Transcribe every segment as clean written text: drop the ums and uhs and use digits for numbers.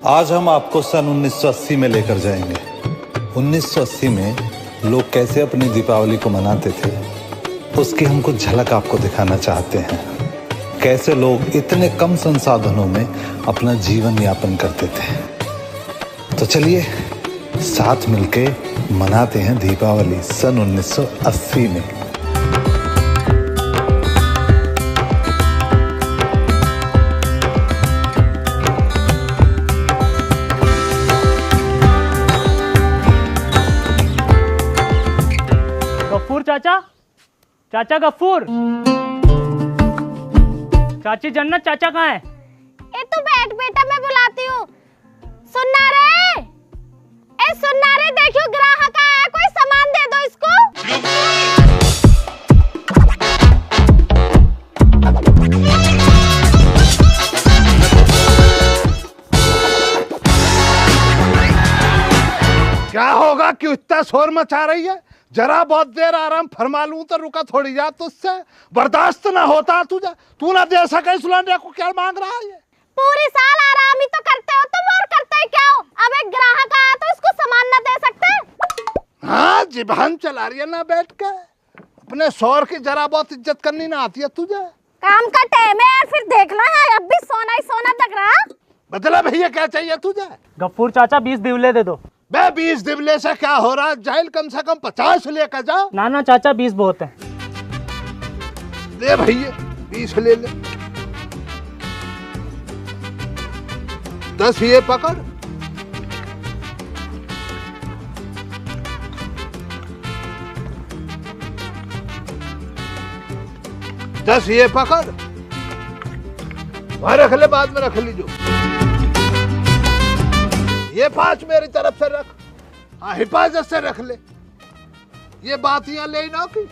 आज हम आपको सन 1980 में लेकर जाएंगे। 1980 में लोग कैसे अपनी दीपावली को मनाते थे, उसकी हम कुछ झलक आपको दिखाना चाहते हैं। कैसे लोग इतने कम संसाधनों में अपना जीवन यापन करते थे। तो चलिए साथ मिलके मनाते हैं दीपावली सन 1980 में। गफ्फूर चाचा, चाचा गफ्फूर, चाची जन्नत, चाचा कहाँ है? ए तू बैठ बेटा, मैं बुलाती हूँ। सुनना रे, ए सुनना रे, देखियो ग्राहक आया, कोई सामान दे दो इसको। क्या होगा, क्यों इतना शोर मचा रही है? जरा बहुत देर आराम फरमा लूं तो रुका थोड़ी जा, तुझसे बर्दाश्त ना होता तुझे। तू ना दे सके सुलाने को, क्या मांग रहा है? पूरी साल आराम ही तो करते हो तुम, और करते ही क्या हो? अब एक ग्राहक आया तो इसको सामान ना दे सकते? हाँ, जिभान चला रही है ना बैठ के। अपने शोर की जरा बहुत इज्जत करनी ना आती है तुझे? काम का टाइम है और फिर देखना है, अब भी सोना ही सोना लग रहा। बदला भैया, क्या चाहिए तुझे? गफ्फूर चाचा 20 दिवले दे दो। बे 20 दिवले से क्या हो रहा? जाइल कम से कम 50 लेकर जा। ना ना चाचा 20 बहुत है। दे भैया 20 ले ले। 10 ये पकड़। दस ये पकड़, वहां रख ले, बाद में रख लीजो। ये 5 मेरी तरफ से रख, हाँ हिफाजत से रख ले। ये बातियां ले ना की,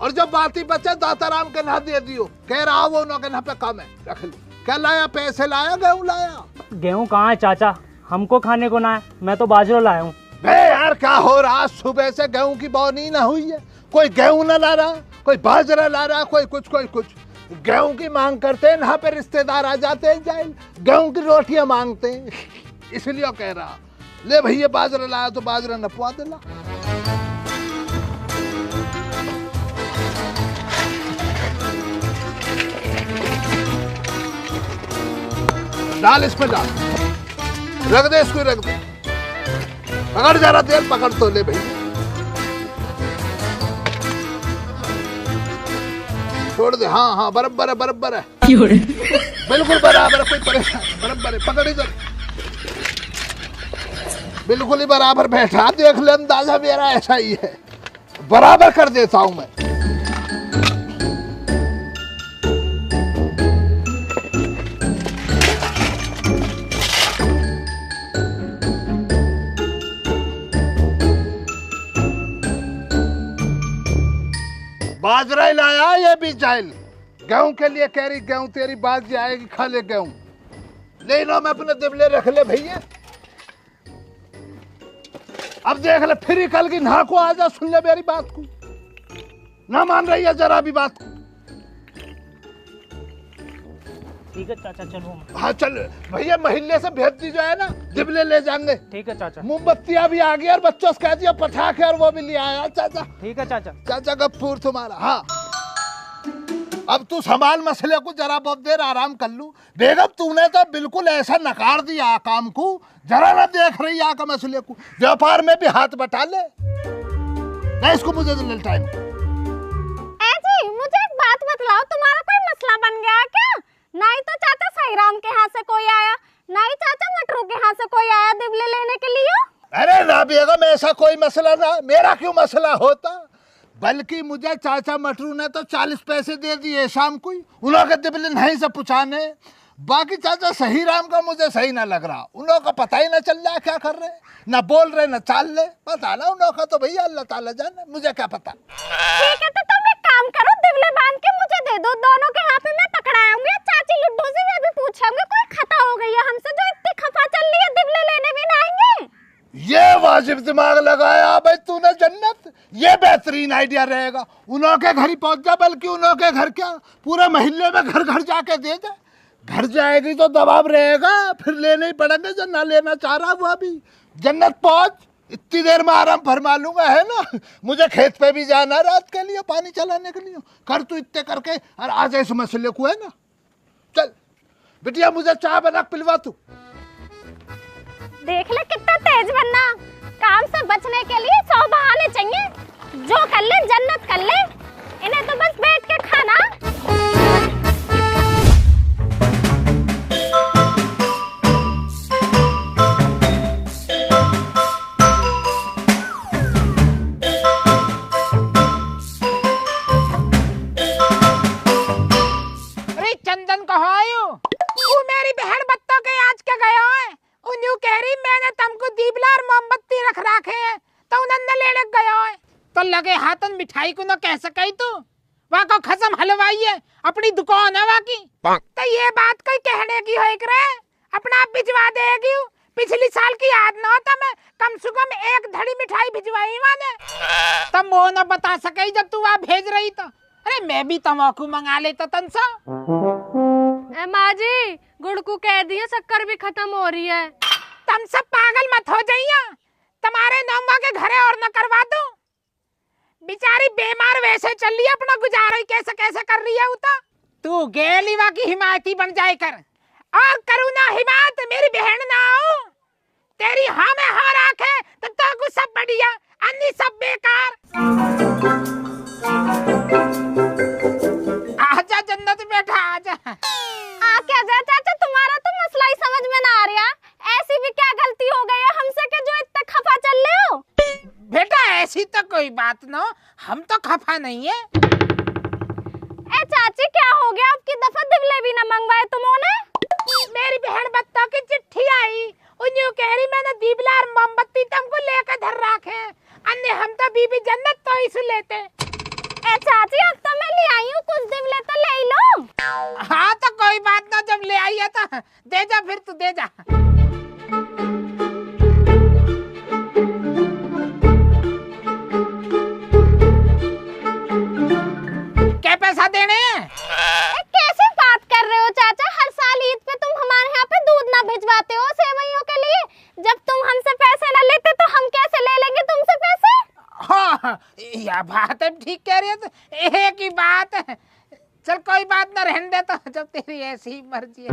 और जब बाती बचे दाताराम के ना दे दियो, कह रहा वो ना के ना पे कम है, रख ले। क्या लाया? पैसे लाया? गेहूं लाया? गेहूं कहाँ है चाचा? हमको खाने को ना है, मैं तो बाजरा लाया हूँ। बे यार क्या हो रहा? सुबह से गेहूं की बोनी ना हुई है, कोई गेहूं ना ला रहा, कोई बाजरा ला रहा, कोई कुछ कोई कुछ। गेहूं की मांग करते हैं, यहाँ पे रिश्तेदार आ जाते हैं, जाए गेहूं की रोटियां मांगते हैं, इसलिए कह रहा। ले भैया बाजरा लाया तो बाजरा नपवा देना। डाल इसमें, डाल, रख दे इसको, रख दे। पकड़ जरा तेल, पकड़ तो ले भैया, छोड़ दे। हाँ हाँ बराबर है, बराबर है, बिल्कुल बराबर है, कोई परेशान, बराबर है। पकड़ इधर, बिल्कुल ही बराबर बैठा। देख ले, अंदाजा मेरा ऐसा ही है, बराबर कर देता हूं मैं। बाजरा ही लाया, ये भी जाइल गेहूं के लिए कह रही। गेहूं तेरी बाजी आएगी, खा ले गेहूं। ले लो, मैं अपने दिबले रख ले भैया। अब देख ले, फिर ही कल की ना को आ जा, सुन ले मेरी बात को। ना मान रही है जरा भी बात को। ठीक है चाचा, चलो। हाँ चल भैया, महल्ले से भेज दी जो है ना, दिबले ले जाएंगे। ठीक है चाचा। मोमबत्तियां भी आ गई और बच्चों से कह दिया पटाखे और वो भी ले आया चाचा। ठीक है चाचा। चाचा गफ्फूर तुम्हारा। हाँ, अब तू संभाल मसले को, जरा बहुत देर आराम कर लूं। बेगम तूने तो बिल्कुल ऐसा नकार दिया काम को, जरा ना देख रही आका मसले को। व्यापार में भी हाथ बटा ले। नहीं, इसको मुझे टाइम। ऐसी मुझे एक बात बतलाओ, तुम्हारा कोई मसला बन गया क्या? नहीं तो चाचा सहीराम के यहाँ से कोई आया, नहीं चाचा मटरू के यहाँ से कोई आया दिबले लेने के लिए? अरे ना बेगम, ऐसा कोई मसला ना, मेरा क्यों मसला होता? बल्कि मुझे चाचा मटरू ने तो 40 पैसे दे दिए शाम को ही, उन्होंने दिबले नहीं से पुछाने। बाकी चाचा सही राम का मुझे सही ना लग रहा, उन का पता ही ना चल रहा क्या कर रहे, ना बोल रहे ना चाल रहे। पता ना उन का, तो भैया अल्लाह ताला जाने, मुझे क्या पता। ठीक है, तो तुम एक काम करो, दिबले बांध के मुझे दे दो, दोनों के हाथ में मैं पकड़ाऊंगी। चाची लुड्डू से मैं भी पूछूंगी कोई खता हो गई है हमसे, जो इतनी खफा चल रही है, दिबले लेने भी ना आएंगे। ये वाजिब दिमाग लगाया भाई तूने जन्नत, ये बेहतरीन आइडिया रहेगा। उन्हों के घर ही पहुंच जा, बल्कि उन्हों के घर क्या पूरे मोहल्ले में घर घर जाके दे दे। घर जाएगी तो दबाव रहेगा, फिर लेने ही पड़ेंगे। जो ना लेना चाह रहा वो अभी जन्नत पहुंच, इतनी देर में आराम फरमा लूंगा, है ना। मुझे खेत पे भी जाना रात के लिए, पानी चलाने के लिए। कर तू इतने करके और आ जाए इस मसले को, है ना। चल बिटिया मुझे चाय बना पिलवा तू। देख ले कितना तेज बनना। काम से बचने के लिए 100 बहाने चाहिए। जो कर ले जन्नत कर ले, इन्हें तो बस बैठ के खाना। अरे चंदन कहाँ आयो? वो मेरी बहन बत्तों के आज के गया है। उन्हें कह रही मैंने तुमको दीपला और मोमबत्ती रख रखे हैं तो उन्होंने लेने गया है। तो लगे हाथन मिठाई को न कह सके तू। वहाँ को खसम हलवाई है, अपनी दुकान है वहाँ की। तो ये बात कोई कहने की है करे, अपना आप भिजवा देगी। पिछली साल की याद न होता, मैं कम से कम 1 धड़ी मिठाई भिजवाई मैंने। तब वो न बता सके जब तू वहाँ भेज रही तो। अरे मैं भी तम्बाकू मंगा लेता तनसा। माँ जी गुड़ को कह दिए शक्कर भी खत्म हो रही है। तुम सब पागल मत हो जाइए, तुम्हारे नौमा के घरे और न करवा दो। बेचारी बीमार वैसे चल रही है, अपना गुजारा कैसे कैसे कर रही है। तू गेलीवा की हिमायती बन जाए कर, और करू ना हिमायत मेरी बहन ना हो। तेरी हाँ में हाँ राखे तो कुछ सब बढ़िया, अन्य सब बेकार। आजा जन्नत बेटा आजा। आ क्या जा चाचा, तुम्हारा तो मसला ही समझ में ना आ रहा। ऐसी भी क्या गलती हो गई है हमसे कि जो इतना खफा चल रहे हो? बेटा ऐसी तो कोई बात ना, हम तो खफा नहीं है। ए चाची क्या हो गया? आपकी दफा दिवले भी ना मंगवाए तुमने? मेरी बहन बत्ता की चिट्ठी आई, उन्हें कह रही मैंने दीपला और मोमबत्ती तुमको लेकर धर रखे। अन्य हम तो बीबी जन्नत तो इस लेते। ए चाची अब तो मैं ले आई हूँ, कुछ दिवले तो ले लो। हाँ तो कोई बात ना, जब ले आई है तो दे जा, फिर तू दे जा। क्या पैसा देने हैं? कैसे बात कर रहे हो चाचा? हर साल ईद पे तुम हमारे यहाँ पे दूध ना भिजवाते हो सेवइयों के लिए। जब तुम हमसे पैसे ना लेते तो हम कैसे ले लेंगे तुमसे पैसे? हाँ यह बात है, ठीक कह रही है। तो एक ही बात है, चल कोई बात ना, रहने दे तो, जब तेरी ऐसी ही मर्जी है।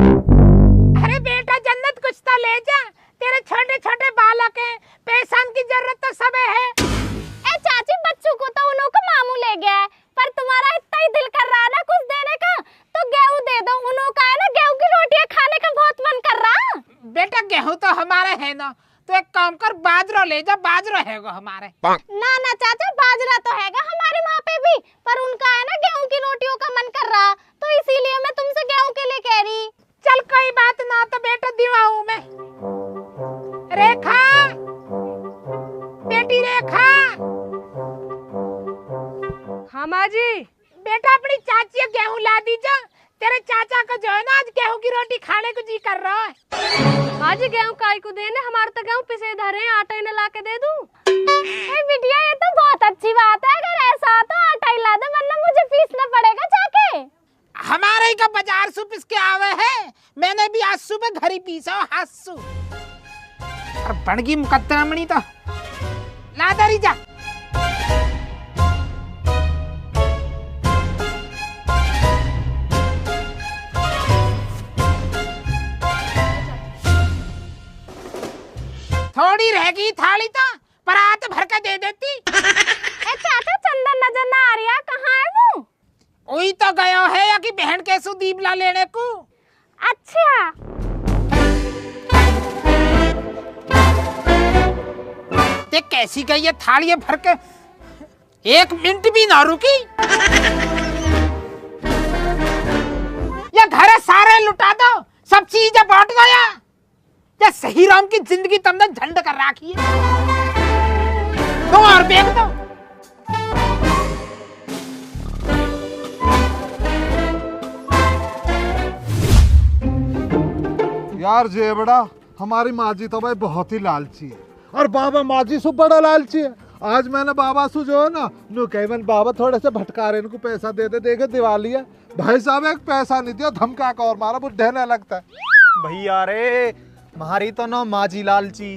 अरे बेटा जन्नत कुछ तो ले जा, तेरे छोटे छोटे बालक हैं, पैसा की जरूरत तो सब है। ए चाची बच्चों को तो उन्हों को मामू ले गया है, पर तुम्हारा इतना ही दिल कर रहा है ना कुछ देने का, तो गेहूं दे दो। उन्हों का है ना गेहूं की रोटियां खाने का बहुत मन कर रहा। बेटा गेहूं तो हमारे है ना, तो एक काम कर बाजरा ले जा, बाजरा हैगा हमारे। ना ना चाचा बाजरा तो हैगा हमारे वहाँ पे भी, पर उनका है ना गेहूं की रोटियों का मन कर रहा, तो इसीलिए मैं तुमसे गेहूं के लिए कह रही। चल कोई बात ना, तो बेटा दिवाऊं मैं। रेखा, बेटी रेखा। हाँ माँ जी। बेटा अपनी चाची गेहूं ला दीजा, तेरे चाचा को जो है ना आज गेहूं की रोटी खाने को जी कर रहा है। माँ जी गेहूं काय को देने, हमारे तो गेहूं पिसे धरे हैं, आटा ही न ला के दे दूं। बिटिया ये तो बहुत अच्छी बात है, अगर ऐसा तो आटा ही ला दे, वरना मुझे पीसना पड़ेगा जाके। हमारे ही का बाजार से पिस के आवे है, मैंने भी आज सुबह घर ही पीसा हासू। और बनगी मुकद्दमणी तो ला दरी जा। थोड़ी रहेगी थाली तो परात भर के दे देती। ए चाचा चंदन नजर ना आ रहा, कहाँ है वो? वही तो गया है या कि बहन के सुदीपला लेने को। अच्छा देख कैसी गई है थाली भर के, 1 मिनट भी ना रुकी। या घर सारे लुटा दो, सब चीजें बांट दो या सही राम की जिंदगी तुमने झंड कर रखी है। तो और बेच दो। यार जे बड़ा हमारी माँ जी तो भाई बहुत ही लालची है, और बाबा माँ जी से बड़ा लालची है। आज मैंने बाबा से जो है ना नु कही मैंने बाबा थोड़े से भटका रहे इनको पैसा दे दे, देखे दिवाली है भाई साहब एक पैसा नहीं दिया, धमका का और मारा बुढ़े ने लगता है। भैया रे मारी तो नो माजी लालची,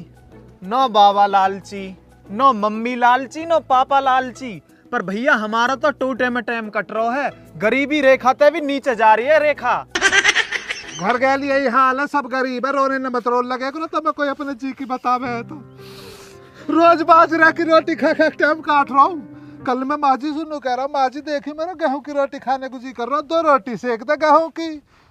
नो बाबा लालची, नो मम्मी लालची, नो पापा लालची, पर भैया हमारा तो टूटे में टाइम कट रहा है, गरीबी रेखा ते भी नीचे जा रही है रेखा। घर गए यही हाल है, सब गरीब है, रोने ने मत रोल लगे करो, तब कोई अपने जी की बतावे है तो रोज बाजरा की रोटी खा खा टाइम काट रहा हूँ। कल मैं माजी सुनू कह रहा हूँ, माजी देखी मेरा गेहूं की रोटी खाने को जी कर रहा हूँ, 2 रोटी सेक दे गेहूं की।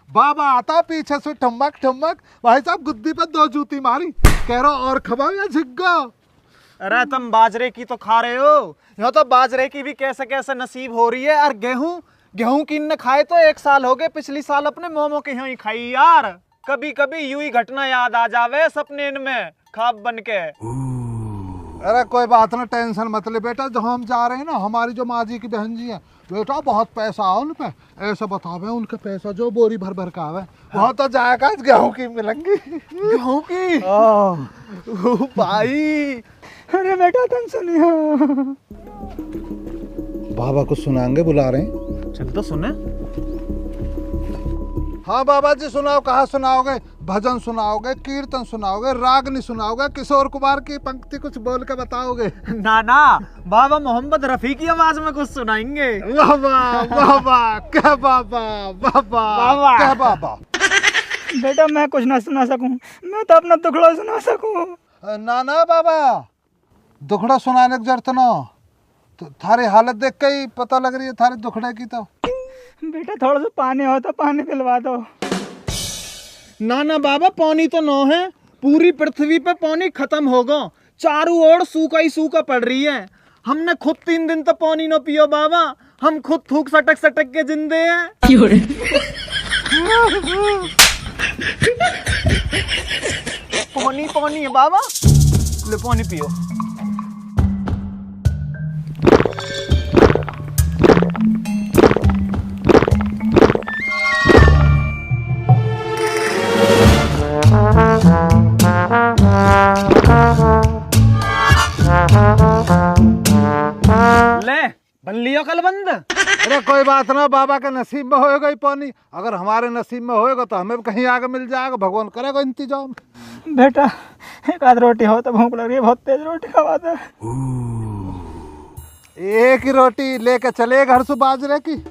बाबा आता पीछे से ठुमक ठुमक, भाई साहब गुद्दी पर 2 जूती मारी, कह रहा और खबाओ या झिग्गा। अरे तुम बाजरे की तो खा रहे हो, यहाँ तो बाजरे की भी कैसे कैसे नसीब हो रही है। और गेहूं की न खाए तो 1 साल हो गए, पिछली साल अपने मोमो के यहाँ ही खाई यार। कभी कभी यूं ही घटना याद आ जावे सपने में ख्वाब बन के। अरे कोई बात ना, टेंशन मत ले बेटा, जहाँ हम जा रहे हैं ना, हमारी जो माँ जी की बहन जी है बेटा, बहुत पैसा है उन पे, ऐसा बतावे उनके पैसा जो बोरी भर भर का आवे, वहाँ तो जाएगा गेहूं की मिलेंगी। गेहूं की भाई। अरे बेटा टेंशन नहीं है। बाबा को सुनाएंगे, बुला रहे हैं। चल तो सुने। हाँ बाबा जी सुनाओ, कहाँ सुनाओगे? भजन सुनाओगे, कीर्तन सुनाओगे, रागनी सुनाओगे, किशोर कुमार की पंक्ति कुछ बोल के बताओगे? ना ना, बाबा मोहम्मद रफी की आवाज में कुछ सुनाएंगे। वाह वाह वाह वाह, क्या बाबा, वाह वाह क्या बाबा। बेटा मैं कुछ ना सुना सकूं, मैं तो अपना दुखड़ा सुना सकूं। ना ना बाबा, दुखड़ा सुनाने की जरूरत ना, तो थारी हालत देख के ही पता लग रही है थारे दुखड़े की। तो बेटा थोड़ा सा पानी हो तो पानी पिलवा दो। ना ना बाबा, पानी तो नो है, पूरी पृथ्वी पे पानी खत्म होगा, चारों ओर सूखा ही सूखा पड़ रही है। हमने खुद 3 दिन तो पानी न पियो बाबा, हम खुद थूक सटक सटक के जिंदे हैं। पानी पानी है बाबा, ले पानी पियो। ले बन लियो कलबंद। अरे कोई बात ना, बाबा के नसीब में होएगा ही पानी, अगर हमारे नसीब में होएगा तो हमें भी कहीं आगे मिल जाएगा, भगवान करेगा इंतजाम। बेटा एक आध रोटी हो तो भूख लग रही है, बहुत तेज रोटी खवा दे। एक ही रोटी लेके चले घर से बाजरे की,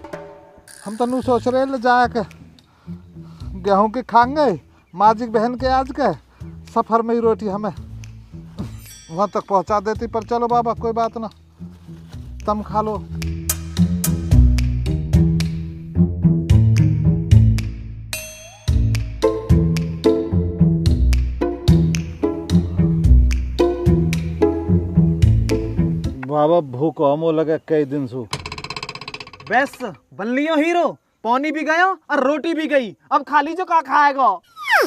हम तो नू सोच रहे ले जाके गेहूं की खाएंगे, माजिक बहन के आज के सफर में ही रोटी हमें वहां तक पहुंचा देती। पर चलो बाबा कोई बात ना, तुम खा लो। बाबा भूख हमो लगे कई दिन से। बस बन लियो हीरो, पानी भी गया और रोटी भी गई, अब खाली जो का खाएगा।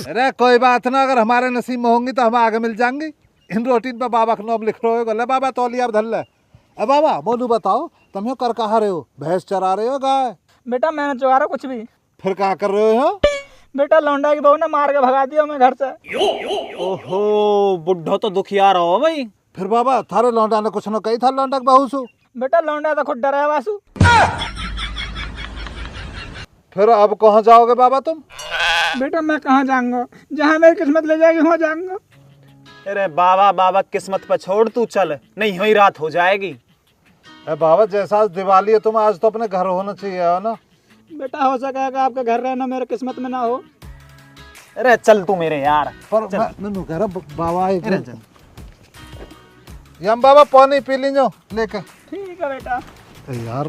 अरे कोई बात ना, अगर हमारे नसीब में होंगी तो हम आगे मिल जाएंगे। इन रोटी पे बाबा का नाम लिख रहे हो, ले बाबा तौलिया धल ले। अब बाबा मोनू बताओ, तुम यो कर कहा रहे हो? भैंस चरा रहे हो गाय? बेटा मैंने चुरा कुछ भी। फिर क्या कर रहे हो? बेटा लौंडा की बहू ने मार के भगा दिया मैं घर से। ओहो बुढ़ो तो दुखिया रहो भाई। फिर बाबा थारे लौंडा ने कुछ न कही था लौंडा के बहू सु? बेटा लौंडा तो खुद डरा है वासु। फिर अब कहाँ जाओगे बाबा तुम? बेटा मैं कहाँ जाऊंगा, जहाँ मेरी किस्मत ले जाएगी वहाँ जाऊंगा। अरे बाबा बाबा किस्मत पे छोड़, तू चल, नहीं हुई रात हो जाएगी। अरे बाबा जैसा आज दिवाली है, तुम आज तो अपने घर होना चाहिए है ना। बेटा हो सकेगा आपका घर रहना मेरे किस्मत में ना हो। अरे चल तू मेरे यार। पर मैं कह रहा बाबा यम बाबा पानी पी लीजो लेके। ठीक है बेटा। यार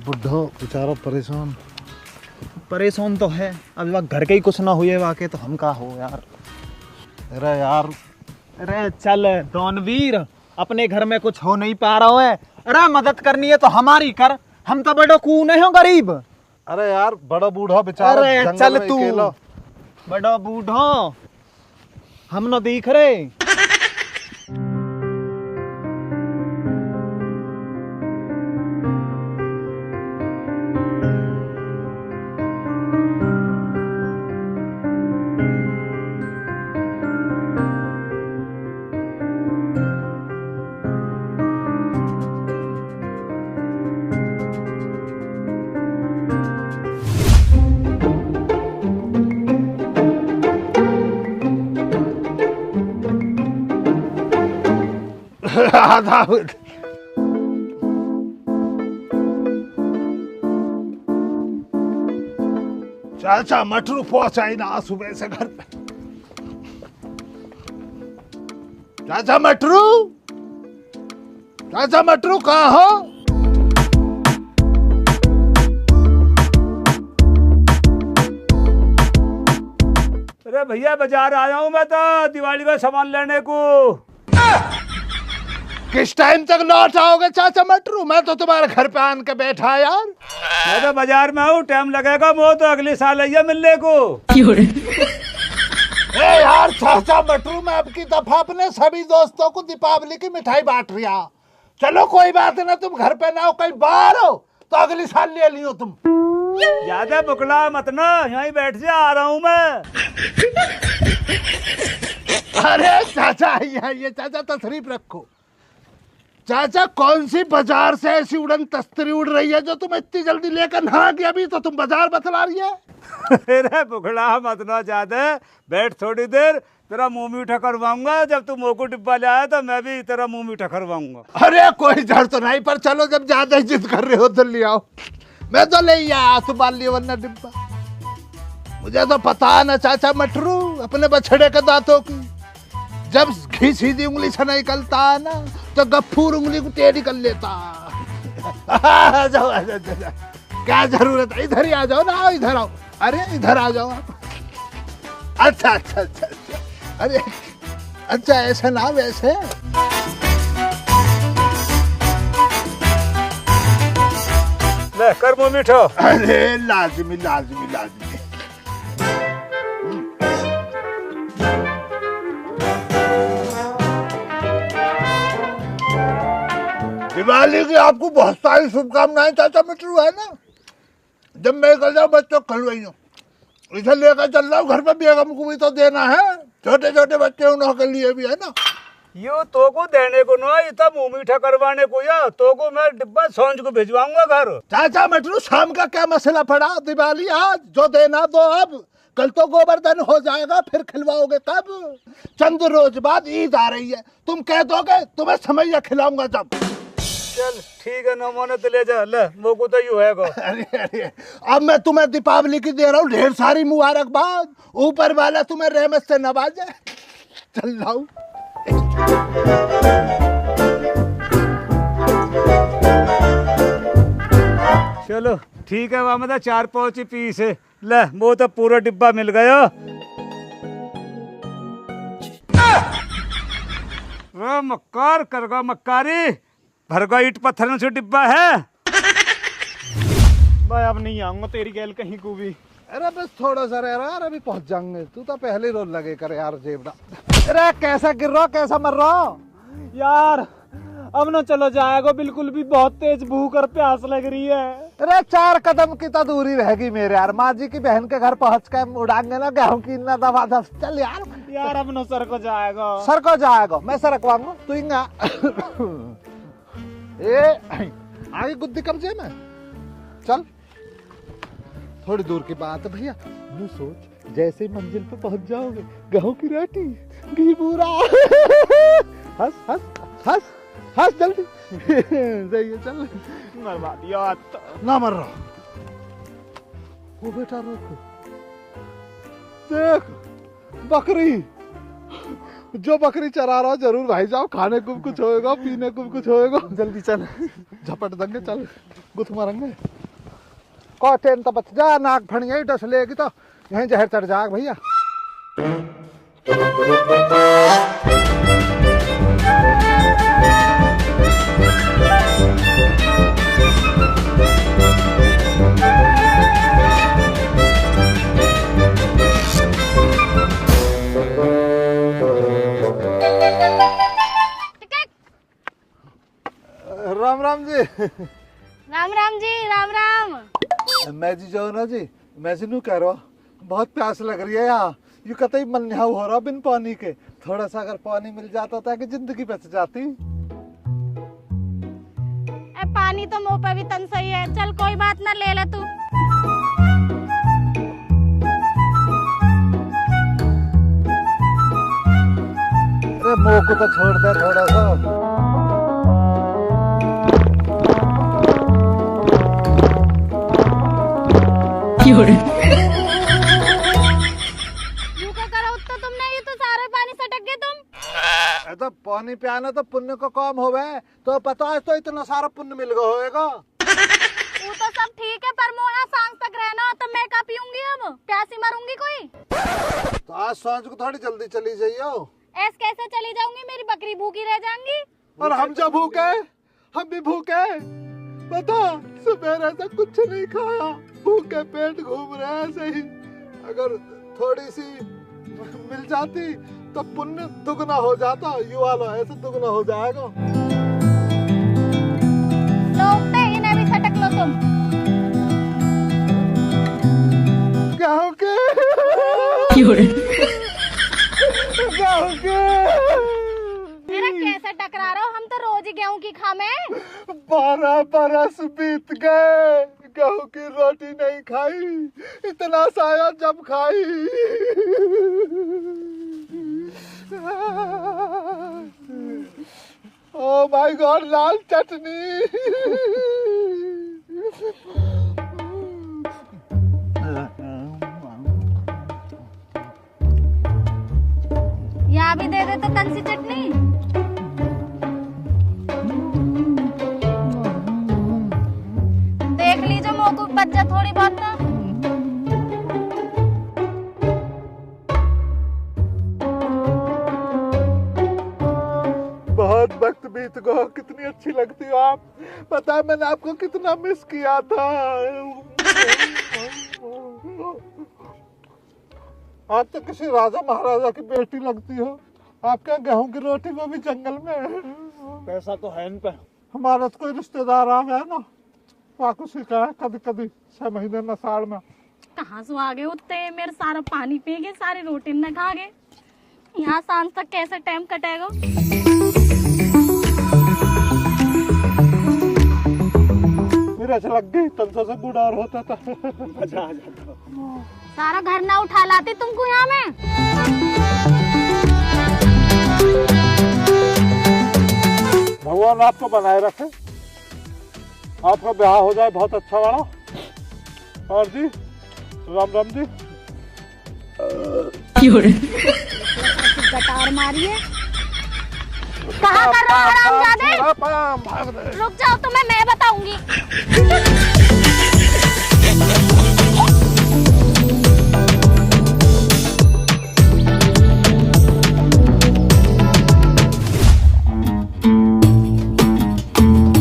बुढ़ो बेचारा परेशान तो है, अब वह घर के ही कुछ ना हुए वाके तो हम का हो यार। अरे यार, अरे चल दोनवीर, अपने घर में कुछ हो नहीं पा रहा है, अरे मदद करनी है तो हमारी कर, हम तो बड़ो कूने हो गरीब। अरे यार बड़ा बूढ़ा बेचारा, अरे चल तू, बड़ा बूढ़ा हम न दिख रहे। आधा चाचा मटरू पहुंचाई ना सुबह से घर पे। चाचा मटरू कहाँ हो? अरे भैया बाजार आया हूँ मैं तो दिवाली का सामान लेने को। किस टाइम तक लौट आओगे चाचा मटरू? मैं तो तुम्हारे घर पे आन के बैठा यार। मैं तो बाजार में हूँ, टाइम लगेगा वो तो अगले साल आइए मिलने को। ए यार चाचा मटरू, मैं अब की दफा अपने सभी दोस्तों को दीपावली की मिठाई बांट रहा। चलो कोई बात ना, तुम घर पे ना हो, कहीं बाहर हो तो अगले साल ले लियो तुम। ज्यादा बुकला मत ना, यहीं बैठ जा, आ रहा हूँ मैं। अरे चाचा ये चाचा तशरीफ रखो। चाचा कौन सी बाजार से ऐसी उड़न तस्तरी उड़ रही है जो तुम इतनी जल्दी लेकर ना गया? अभी तो तुम बाजार बतला रही है। अरे बुकला मत ना ज्यादा, बैठ थोड़ी देर, तेरा मुंह मीठा करवाऊंगा। जब तू मोको डिब्बा ले आया तो मैं भी तेरा मुंह मीठा करवाऊंगा। अरे कोई डर तो नहीं, पर चलो जब ज्यादा ही जिद कर रहे हो तो ले आओ। मैं तो ले ही आया सुबह लिए वरना डिब्बा। मुझे तो पता ना चाचा मटरू अपने बछड़े के दांतों की, जब घी सीधी उंगली से निकलता है ना तो गफ्फूर उंगली को टेढ़ी कर लेता। आ जाओ, क्या जरूरत है, इधर ही आ जाओ ना, इधर आओ। अरे इधर आ जाओ आप। अच्छा अच्छा अच्छा अच्छा, अरे अच्छा ऐसे ना वैसे। ले कर मुंह मीठो। अरे लाजमी लाजमी लाजमी। दिवाली की आपको बहुत सारी शुभकामनाएं चाचा मिट्रू, है ना। जब मैं कर जाऊँ बच्चों खलवाई हूँ, इसे लेकर चल रहा हूँ घर पे, बेगम को भी तो देना है, छोटे छोटे बच्चे उनके लिए भी, है ना। यो तो को देने को ना, ये तो मुंह मीठा करवाने को। या तो को मैं डिब्बा सांझ को भिजवाऊंगा घर। चाचा मिट्रू शाम का क्या मसला पड़ा? दिवाली आज, जो देना दो अब, कल तो गोवर्धन हो जाएगा, फिर खिलवाओगे कब? चंद रोज बाद ईद आ रही है, तुम कह दोगे तुम्हें समैया खिलाऊंगा जब। चल ठीक है ना, मोने तो ले जा। ले मोको तो यू है को। अरे अरे अब मैं तुम्हें दीपावली की दे रहा हूँ ढेर सारी मुबारकबाद, ऊपर वाला तुम्हें रहमत से नवाजे। चल लाऊं। चलो ठीक है, वहां मतलब 4-5 पीस है। ले वो तो पूरा डिब्बा मिल गया। वो मक्कार करगा मक्कारी, भरगा ईट पत्थर से डिब्बा है। भाई अब नहीं आऊंगा तेरी गैल कहीं को भी। अरे बस थोड़ा सा रह रहा है, अभी पहुंच जाएंगे। तू तो पहले रोल लगे कर यार जेबड़ा। अरे कैसा गिर रहा, कैसा मर रहा यार? अब न चलो जाएगा, बिल्कुल भी बहुत तेज भूख और प्यास लग रही है। अरे 4 कदम की तो दूरी रहेगी मेरे यार। माँ जी की बहन के घर पहुंच के उड़ाएंगे ना गेहूं की ना दवा दस। चल यार अब न सर को जाएगा। सर को जाएगा, मैं सरकवाऊंगा तू इंगा। ए आगे गुद्दी कब्जे में। चल थोड़ी दूर की बात है भैया। नू सोच जैसे ही मंजिल पे पहुंच जाओगे, गेहूं की रोटी, घी बूरा। हंस हंस हंस हंस जल्दी। सही है, चल। मरवा दिया तो। ना मर रहा। वो बेटा रोको, देख बकरी, जो बकरी चरा रहा जरूर भाई जाओ, खाने को कुछ होएगा, पीने को कुछ होएगा। जल्दी चल, झपट देंगे। चल गुथ मारेंगे। कॉटेन तो बच जा, नाक फड़िया डस लेगी तो यहीं जहर चढ़ जाएगा भैया। राम राम जी। राम राम जी, राम राम। मैं जी जाओ ना जी, मैं जी नू कह रहा हूँ बहुत प्यास लग रही है यार। यू कतई मन हो रहा बिन पानी के। थोड़ा सा अगर पानी मिल जाता था कि जिंदगी बच जाती। पानी तो मुंह पे भी तन सही है। चल कोई बात ना, ले ले तू। अरे मुंह को तो छोड़ दे थोड़ा सा। यूं क्या करा उत्ता तुमने, ये तो सारे पानी सटक गए तुम। तो पानी पियाना तो पुण्य का काम होवे, तो पता है तो इतना सारा पुण्य मिल गया होएगा। वो तो सब ठीक है, पर मोया सांस तक रहना, तो मैं क्या पीऊंगी अब, प्यासी मरूंगी कोई। तो आज सांझ को थोड़ी जल्दी चली जाइयो। ऐसे कैसे चली जाऊंगी, मेरी बकरी भूखी रह जाएंगी। और हम जब भूखे, हम भी भूखे, पता सुबह से कुछ नहीं खाया, भूखे पेट घूम रहे ऐसे ही। अगर थोड़ी सी मिल जाती तो पुण्य दुगना हो जाता, यू वाला ऐसे दुगना हो जाएगा। लो उठते, इन्हें भी सटक लो तुम। गाँव के गाँव के मेरा कैसे टकरा रहा हो, हम तो रोज ही गेहूं की खामे। 12 बरस बीत गए, गेहूं की रोटी नहीं खाई, इतना साया जब खाई। ओ माय गॉड, लाल चटनी। यहाँ भी दे दे तो तन सी चटनी। देख लीजिए मोकू बच जा थोड़ी बहुत तो। बहुत वक्त बीत गया, कितनी अच्छी लगती हो आप। पता है मैंने आपको कितना मिस किया था। आप तो किसी राजा महाराजा की बेटी लगती हो। आपके गेहूं की रोटी वो भी जंगल में। पैसा तो है इन पे। हमारा तो कोई रिश्तेदार आ गया ना, वाकु सीखा है कभी कभी 6 महीने न साल में। कहाँ से आ गए उतने, मेरे सारा पानी पी गए, सारी रोटी न खा गए। यहाँ सांझ तक कैसे टाइम कटेगा। मेरे अच्छा लग गई, 300 से गुड़ और होता था। सारा घर ना उठा लाती तुमको यहाँ में। भगवान आपको बनाए रखे, आपका ब्याह हो जाए बहुत अच्छा वाला। और जी राम राम जी। गटार मारिए, कहाँ कर रहे हो हरामजादे? रुक जाओ, तुम्हें मैं बताऊंगी।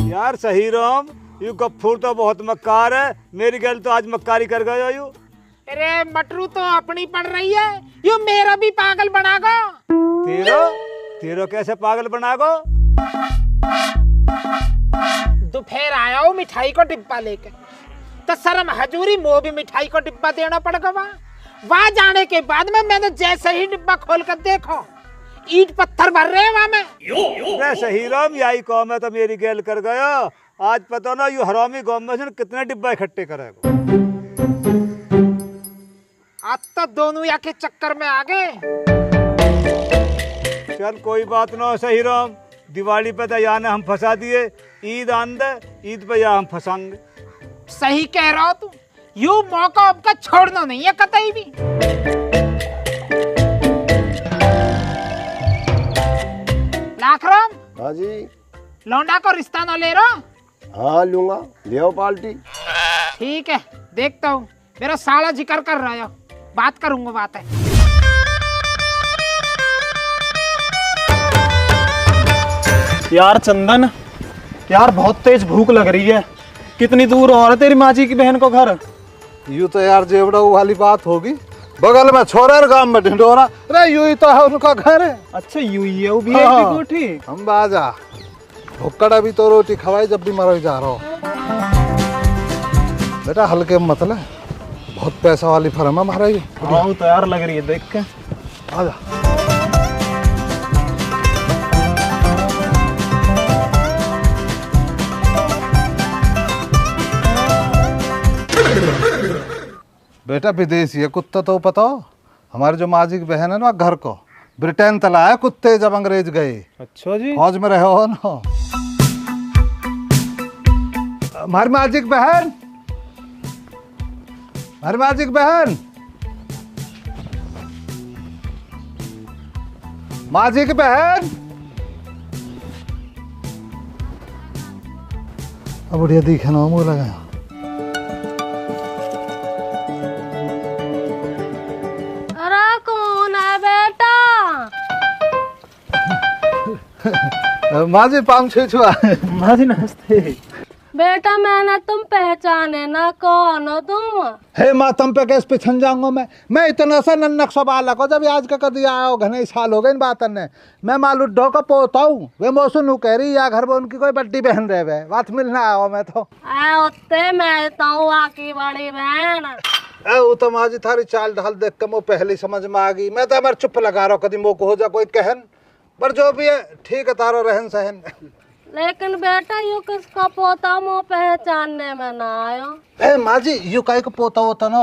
यार सही राम, यू गफ्फूर तो बहुत मक्कार है, मेरी गल तो आज मक्कारी कर गया यू। अरे मटरू तो अपनी पड़ रही है, यू मेरा भी पागल बनागा। तेरो कैसे पागल बनागो? दोपहर आया हूँ मिठाई को डिब्बा लेके, तो शर्म हजूरी मोह भी मिठाई को डिब्बा देना पड़ेगा। वहाँ जाने के बाद में मैंने जैसे ही डिब्बा खोल कर देखो, ईट पत्थर भर रहे हैं वहाँ में। सही राम, यही कौम है तो मेरी गैल कर गया। आज पता ना यू हरामी गाँव में से कितने डिब्बा इकट्ठे करेगा। आज तो दोनों या के चक्कर में आ गए। चल कोई बात ना सही राम, दिवाली पे तो यहाँ ने हम फंसा दिए, ईद आन दे, ईद पे यहाँ हम फंसाएंगे। सही कह रहा हो तू, यू मौका आपका छोड़ना नहीं है कतई भी। लाखराम। हाँ जी। लौंडा को रिश्ता ना ले रहा? हाँ लूंगा, ले पार्टी। ठीक है, देखता हूँ। मेरा साला जिक्र कर रहा है, बात करूंगा। बात है यार चंदन, यार बहुत तेज भूख लग रही है। कितनी दूर और है तेरी माँ जी की बहन को घर? यूँ तो यार जेवड़ा वाली बात होगी, बगल में छोरे गांव में ढिंडोरा। अरे यूं ही तो है उनका घर है। अच्छा यूं ही है वो भी एक कोठी। हम बाजा भुक्कड़ा भी तो रोटी खवाई जब भी मर जा रहा हो। बेटा हल्के मतलब बहुत पैसा वाली फर्म है हमारा ये। हाँ तो यार लग रही है देख के। आजा। बेटा विदेशी है कुत्ता तो पता हो, हमारे जो माँ जी की बहन है ना घर को ब्रिटेन तला है कुत्ते जब अंग्रेज गए। अच्छा जी। फौज में रहे हो ना। हमारी माजिक बहन, हमारी माजिक बहन, माजिक बहन। अब बढ़िया दिखे ना मुँह लगा। अरे कौन है बेटा? माँ जी पाम छुआ। माँ जी नमस्ते। बेटा मैंने तुम पहचाने ना, कौन हो तुम? हे माँ तुम पे कैसे पिछन जाऊंगा मैं इतना सा नन्नक सा बालक हो, जब आज का कर दिया आओ घने साल हो गए इन बातन ने। मैं मालूडो का पोता हूँ, वे मौसम कह रही या घर में उनकी कोई बड्डी बहन रहे वे बात मिलना आओ। मैं तो उत्ते मैं तो आकी बड़ी बहन। वो तो माँ जी थारी चाल ढाल देख के मुँह पहले समझ में आ गई। मैं तो हमारे चुप लगा रहा कदी मुँह को हो जा कोई कहन, पर जो भी है ठीक है तारो रहन सहन। लेकिन बेटा यू किसका पोता मुँह पहचानने में ना आयो? ए माँ जी यू कहीं को पोता होता ना,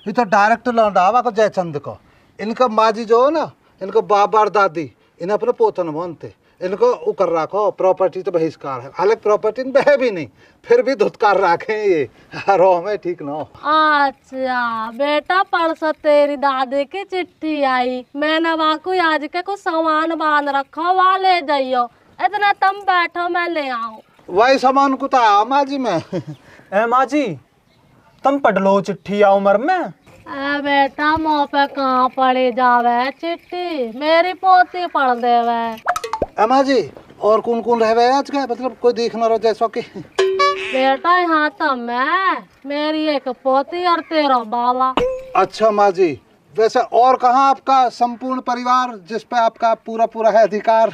ये तो डायरेक्ट लौंडावा को जयचंद को। इनका माँ जी जो है ना, इनको बाप और दादी इन्हें अपने पोता न मानते, इनको वो कर रखो प्रॉपर्टी तो बहिष्कार है। हालांकि प्रॉपर्टी बह भी नहीं, फिर भी धुतकार रखे ये रो में ठीक ना हो। अच्छा बेटा परसों तेरी दादी की चिट्ठी आई, मैंने वहाँ को आज के कुछ सामान बांध रखा, वहाँ ले जाइयो। इतना तुम बैठो मैं ले आऊं। वही सामान को था माँ जी में। ए माँ जी तुम पढ़ लो चिट्ठी आ उम्र में। बेटा मुँह पे कहाँ पड़ी जावे चिट्ठी, मेरी पोती पढ़ देवे। माँ जी और कौन रहे आज का, मतलब कोई देख ना रहो जैसा कि। बेटा यहाँ तो मैं, मेरी एक पोती और तेरा बाबा। अच्छा माँ जी, वैसे और कहाँ आपका संपूर्ण परिवार जिस पे आपका पूरा है अधिकार?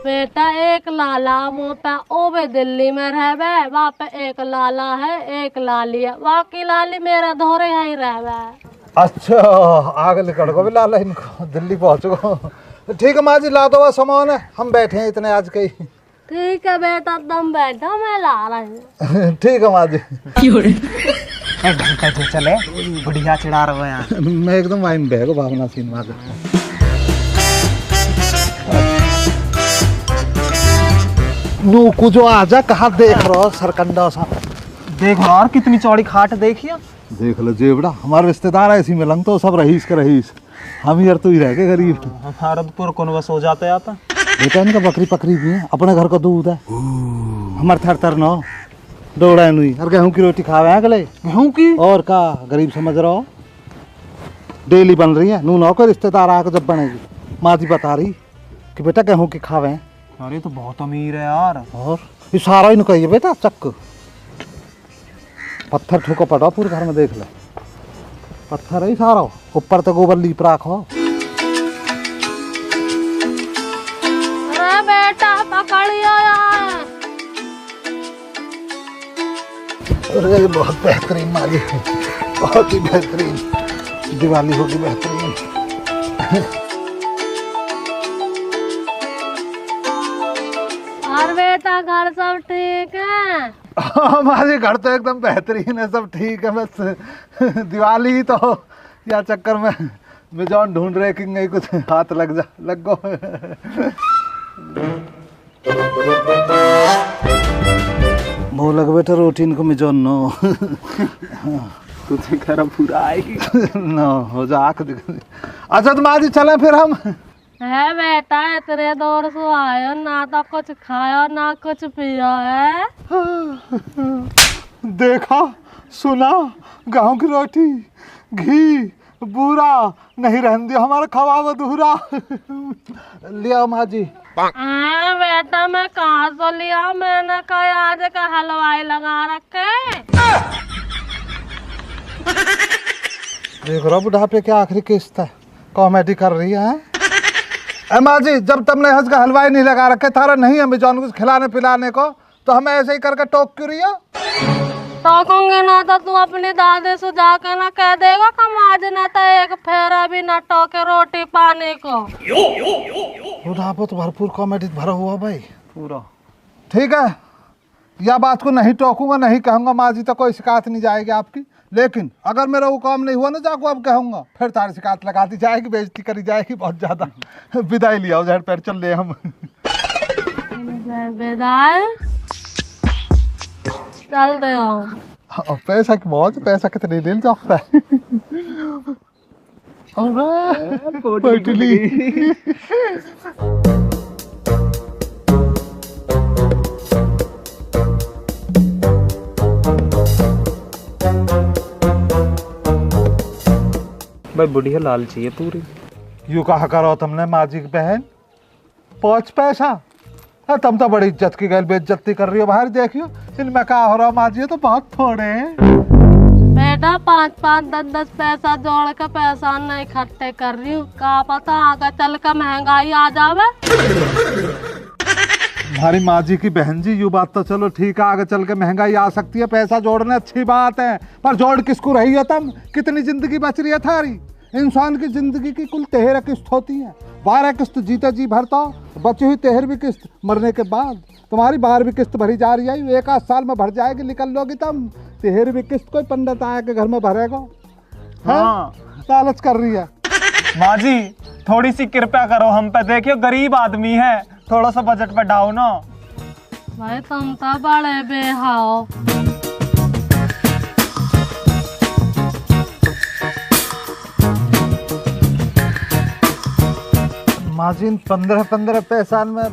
बेटा एक लाला मुँह पे ओवे दिल्ली में रहवे, वहाँ पे एक लाला है एक लाली है, बाकी लाली मेरा धोरे यहाँ ही रहवे। अच्छा आगे निकल को भी लाला इनको दिल्ली पहुँच गो। ठीक है माँ जी ला दो सामान है, हम बैठे हैं इतने आज के ही। ठीक है बेटा तुम बैठो मैं ला रही हूँ। ठीक है माँ जी। घंटा जो चले बढ़िया चिढ़ा रहे हो यहाँ। मैं एकदम वाइन बैग भावना सीन मार। नू कुछ आजा कहाँ देख रहा सरकंडा सा। देख लो यार कितनी चौड़ी खाट देखिए। देख लो जेबड़ा, हमारे रिश्तेदार ऐसी में लंग तो सब रहीस के रहीस, हम यार तू ही रह के गरीब। भारतपुर कौन बस हो जाते आता। बेटा इनका बकरी पकड़ी भी है, अपने घर का दूध है। हमारे थर न दौड़ा नहीं और गेहूं की रोटी खावे हैं गले। गेहूं की और का गरीब समझ रहा हो, डेली बन रही है। नू ना को रिश्तेदार आकर जब बनेगी माँ जी बता रही कि बेटा गेहूं की खावे हैं। अरे तो बहुत अमीर है यार। और ये सारा ही कहिए बेटा चक्क पत्थर ठोको पड़ा पूरे घर में, देख ले पत्थर है सारा, ऊपर तो गोबर लीप राखो। अरे बेटा पकड़ियो यार। अरे बहुत बेहतरीन माली, बहुत ही बेहतरीन दिवाली होगी बेहतरीन। और बेटा घर सब ठीक है? हमारे घर तो एकदम बेहतरीन है, सब ठीक है। बस दिवाली ही तो या चक्कर में मिजान ढूंढ रहे कि नहीं कुछ हाथ लग गो। मुँह लग बेटा रोटी इनको मिजान नो। तुझे घर पूरा आएगी ना हो जा आँख दिख। अच्छा तो माँ जी चले फिर हम। है बेटा इतने दूर से आयो, ना तो कुछ खायो ना कुछ पियो है। देखा सुना, गाँव की रोटी घी बूरा नहीं रहन दिया हमारा खवाब अधूरा। लिया माँ जी। बेटा मैं कहाँ से लिया, मैंने कहा आज का हलवाई लगा रखे। देख रहा बुढ़ापे के आखिरी किस्त है, कॉमेडी कर रही है। माँ जी जब तुमने हंस का हलवाई नहीं लगा रखे थारा नहीं हमें जॉन कुछ खिलाने पिलाने को, तो हमें ऐसे ही करके टोक क्यों रही हो? टोकूंगे ना तो तू अपनी दादी से जाके ना कह देगा कम आज ना तो एक फेरा भी ना टोके रोटी पाने को। बुढ़ापा तो भरपूर कॉमेडी भरा हुआ भाई पूरा। ठीक है, या बात को नहीं टोकूंगा, नहीं कहूंगा माँ जी तो कोई शिकायत नहीं जाएगी आपकी। लेकिन अगर मेरा वो काम नहीं हुआ ना जाको अब कहूँगा, फिर तारी शिकायत लगा दी जाएगी, बेइज्जती करी जाएगी बहुत ज्यादा। विदाई लिया झड़ पैर चल ले हम। बेदार चल दे पैसा की मौज, पैसा कितने दिन जाता है। पोटली भाई बुढ़िया लाल चाहिए पूरी। यू कहा करो तुमने माजी की बहन 5 पैसा। तुम तो बड़ी इज्जत की गैल बेइज्जती कर रही हो बाहर, देखियो इनमें क्या हो रहा माजी, तो बहुत थोड़े हैं। बेटा 5-5 10-10 पैसा जोड़ के पैसा नहीं इकट्ठे कर रही हूँ, क्या पता आगे चल कर महंगाई आ जावे। हमारी माजी की बहन जी, यू बात तो चलो ठीक है, आगे चल के महंगाई आ सकती है, पैसा जोड़ने अच्छी बात है, पर जोड़ किसको रही हो तुम? कितनी जिंदगी बच रही है थारी? इंसान की जिंदगी की कुल 13 किस्त होती है, 12 किस्त जीते जी भरता, बची हुई 13वीं किस्त मरने के बाद। तुम्हारी 12वीं किस्त भरी जा रही है, एक आध साल में भर जाएगी, निकल लोगी तुम। 13वीं किस्त कोई पंडित आया के घर में भरेगा? हाँ लालच कर रही है। माँ जी थोड़ी सी कृपया करो हम पे, देखियो गरीब आदमी है, थोड़ा सा बजट बढ़ाओ ना। भाई तुम तो बड़े बेहाओ। माजिन 15-15 पैसा में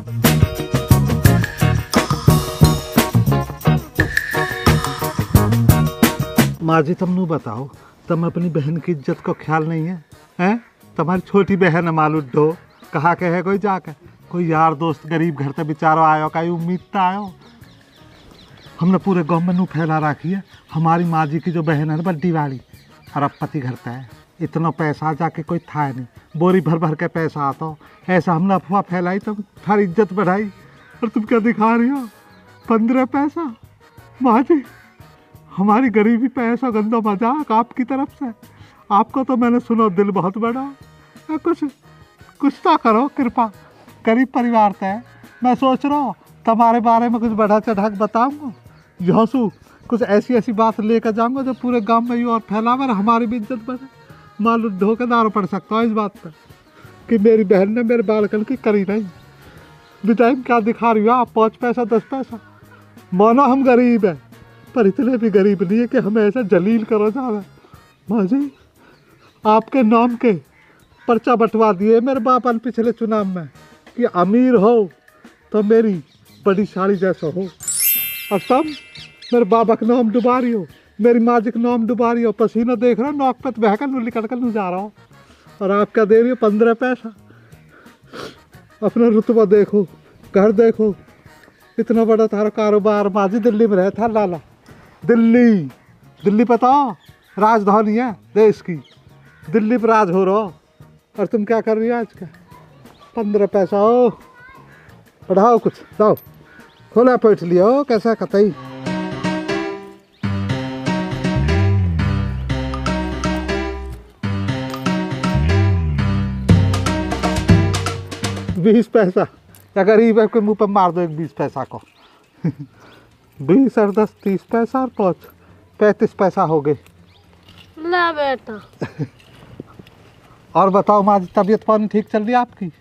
माजी तुम नू बताओ, तुम अपनी बहन की इज्जत को ख्याल नहीं है? हैं? तुम्हारी छोटी बहन है मालूडो, कहा के है कोई जाके, कोई यार दोस्त गरीब घर से बेचारो आयो, कहीं उम्मीद तो आयो। हमने पूरे गांव में नू फैला रखी है हमारी माजी की जो बहन है ना बड्डी वाली, अरबपति घर का है, इतना पैसा जाके कोई था नहीं, बोरी भर भर के पैसा आता हो, ऐसा हमने अफवाह फैलाई, तुम थारी इज्जत बढ़ाई, और तुम क्या दिखा रही हो 15 पैसा? माँ जी हमारी गरीबी पे ऐसा गंदा मजाक आपकी तरफ से, आपको तो मैंने सुना दिल बहुत बड़ा है, कुछ तो करो कृपा, गरीब परिवार से है। मैं सोच रहा हूँ तुम्हारे बारे में कुछ बढ़ा चढ़ा के बताऊँगा, यहाँ से कुछ ऐसी ऐसी बात लेकर जाऊँगा जो पूरे गांव में यूँ और फैलावे और हमारी भी इज्जत बढ़े। मालूम धोखेदार पड़ सकता हूँ इस बात पर कि मेरी बहन ने मेरे बालकन की करी नहीं। बेटा क्या दिखा रही हो आप? 5 पैसा 10 पैसा, मानो हम गरीब हैं, पर इतने भी गरीब नहीं है कि हमें ऐसा जलील करो जावे। माँ जी आपके नाम के पर्चा बंटवा दिए मेरे बापा ने पिछले चुनाव में कि अमीर हो तो मेरी बड़ी साड़ी जैसा हो, और तब मेरे बाबा का नाम डुबा रही हो, मेरी माँ जी का नाम डुबा रही हो, पसीना देख रहा हो, नौक पे बहकर नू निकल कर नू जा रहा हो, और आप क्या दे रही हो 15 पैसा? अपना रुतबा देखो, घर देखो, इतना बड़ा तारा कारोबार। माँ जी दिल्ली में रहता लाला, दिल्ली पता राजधानी है देश की, दिल्ली पर राज हो रहा, और तुम क्या कर रही हो आज का 15 पैसा हो? बढ़ाओ कुछ, जाओ खोला पैठ लिया कैसा कतई। बीस पैसा या गरीब है कोई मुंह पर मार दो एक 20 पैसा को। 20 और 10 30 पैसा और 5 35 पैसा हो गए। ला बेटा। और बताओ माँ जी तबीयत पानी ठीक चल रही है आपकी?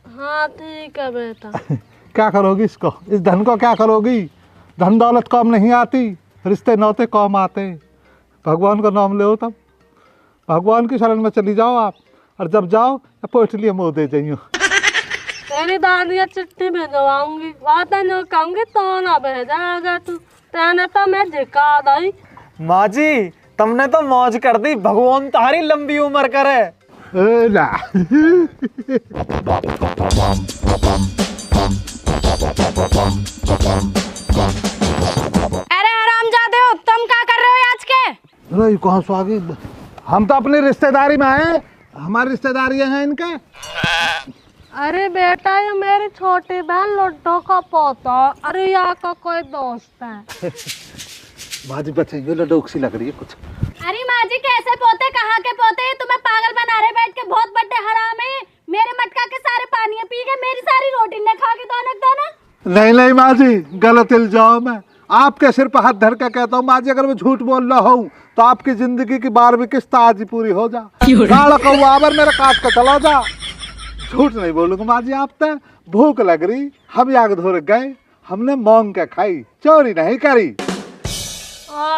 हाँ ठीक है बेटा। क्या करोगी इसको, इस धन को क्या करोगी? धन दौलत काम नहीं आती, रिश्ते नाते काम आते। भगवान का नाम ले तब, भगवान की शरण में चली जाओ आप, और जब जाओ पोछ लिए मुँह दे जाइयो। तेरी दादी चिट्ठी भेजवाऊंगी, वादा जो कहूंगी तो ना भेजा तू, तेने तो मैं झिका दई। माँ जी तुमने तो मौज कर दी, भगवान तुम्हारी लंबी उम्र करे। ला। अरे हरामजादे हो, तुम क्या कर रहे हो आज के? नहीं कहाँ स्वागी, हम तो अपनी रिश्तेदारी में हैं, हमारी रिश्तेदारियां हैं इनके। अरे बेटा ये मेरी छोटी बहन लड्डू का पोता, अरे यहाँ का कोई दोस्त है। बाजी बच्चे लड्डू सी लग रही है कुछ। अरे माँ जी कैसे पोते, कहाँ के पोते? तुम्हें पागल बना रहे बैठ के, बहुत बड़े हराम है। मेरे मटका के सारे पानी पी के मेरी सारी रोटी ने खा के दोनों। नहीं माँ जी गलत इल्जाम है, आपके सिर पर हाथ धर के कहता हूँ माँ जी, अगर मैं झूठ बोल रहा हूँ तो आपकी जिंदगी की 12वीं किस्त आज ही पूरी हो जा। गाड़ा कौआ आवर मेरा काट के चला जा। झूठ नहीं बोलूंगा माँ जी, आप तो भूख लग रही, हम आग धोर गए, हमने मांग के खाई, चोरी नहीं करी।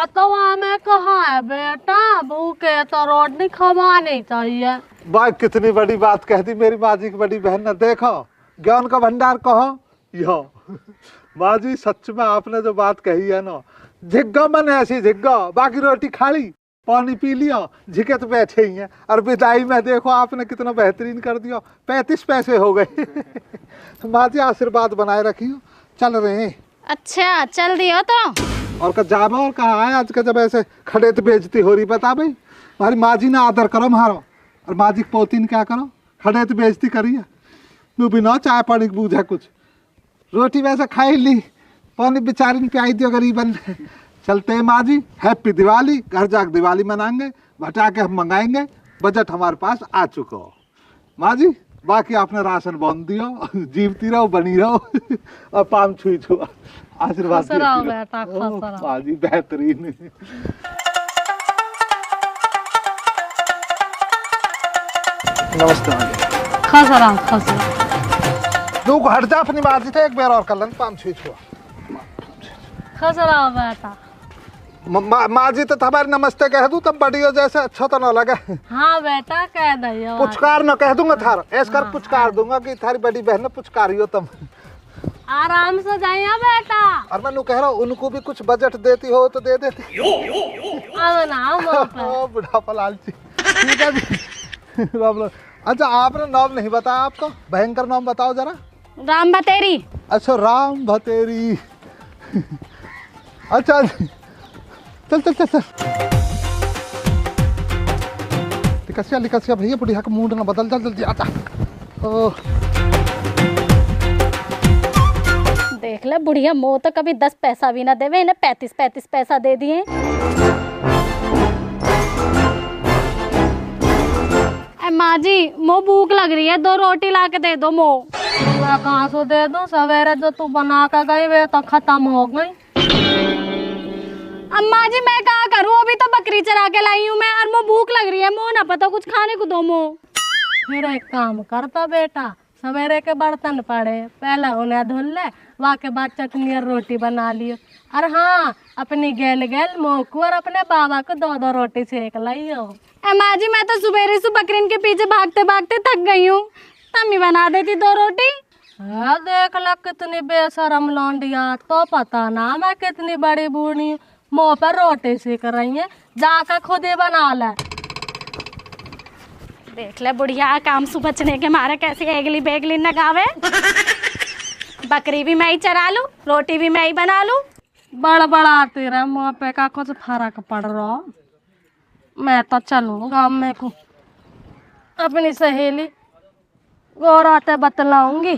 तो हमें कहा है बेटा, भूखे तो रोटी खवानी चाहिए। भाई कितनी बड़ी बात कह दी मेरी माँ जी की बड़ी बहन ने। देखो ज्ञान का भंडार कहो यो। माँ जी सच में आपने जो बात कही है ना, झिग्गा मन ऐसी झिग्गा, बाकी रोटी खा ली, पानी पी लिया, झिके तो बैठे ही हैं। और विदाई में देखो आपने कितना बेहतरीन कर दिया, 35 पैसे हो गए। माँ जी आशीर्वाद बनाए रखियो, चल रहे हैं। अच्छा चल दियो तो। और का जाबा और कहा है आज का, जब ऐसे खड़े तो बेइज्जती हो रही, बता भाई हमारी माँ जी ने आदर करो मारो, और माँ जी की पोती ने क्या करो, खड़े तो बेइज्जती करिए। तू बिना चाय पानी बूझा कुछ, रोटी वैसे खाई ली, पानी बेचारी ने पियाई दियो गरीबन। चलते हैं माँ जी, हैप्पी दिवाली, घर जाकर दिवाली मनाएंगे, बटा के हम मंगाएंगे, बजट हमारे पास आ चुका हो। माँ जी बाकी आपने राशन बांध दियो, जीवती रहो बनी रहो, और पाम छुई छुआ आशीर्वाद बेटा। माँ जी बेहतरीन। नमस्ते माँ जी। खसरा तू हट जा अपनी माँ जी थे, एक बार और कर लें, पाम छुई छुआ। खसरा बेटा। माँ जी तो हमारी नमस्ते कह दूं तब बढ़िया, जैसे अच्छा तो ना लगे। हाँ बेटा कह दियो। पुचकार न कह दूंगा थार, ऐस कर पुचकार दूंगा कि थारी बड़ी बहन ने पुचकारी हो तुम। आराम से जाइए बेटा। और मैं कह रहा हूँ उनको भी कुछ बजट देती हो तो दे देती। अब ना बुढ़ापा लालची। ठीक है जी। अच्छा आपने नाम नहीं बताया आपका, भयंकर नाम बताओ जरा। राम बतेरी। अच्छा राम भतेरी। अच्छा चल चल चल चल। लिकसिया भैया, बुढ़िया का मूड ना बदल, जल्दी जल्दी आता। देख ले बुढ़िया, मोह तो कभी 10 पैसा भी ना देवे, इन्हें 35 पैसा दे दिए। माँ जी मो भूख लग रही है, 2 रोटी ला के दे दो मो। मैं कहाँ से दे दूं, सवेरे जो तू बना कर गई वे तो खत्म हो गई। अम्मा जी मैं क्या करूं, अभी तो बकरी चरा के लाई हूँ मैं, और मो भूख लग रही है, मो ना पता कुछ खाने को दो मो। फिर एक काम करता बेटा, सवेरे के बर्तन पड़े, पहले उन्हें धुल ले, वाके बाद चटनी और रोटी बना लियो। और हाँ अपनी गेल मोकू और अपने बाबा को 2 रोटी सेक लाइयो। माँ जी मैं तो सुबेरे से बकरीन के पीछे भागते भागते थक गई हूँ, तम्मी बना देती 2 रोटी। हाँ देख ला कितनी बेशरम लौंडिया, तो पता ना मैं कितनी बड़ी बूढ़ी, मुँह पर रोटी सेक रही है, जाकर खुद ही बना ले। देख ले बुढ़िया काम से बचने के मारे कैसी एगली बेगली नगावे। बकरी भी मैं ही चरा लूं, रोटी भी मैं ही बना लूं। बड़बड़ाती रहा, मुँह पे का कुछ फर्क पड़ रहा। मैं तो चलूँ गाँव में को, अपनी सहेली गौराते बतलाऊंगी,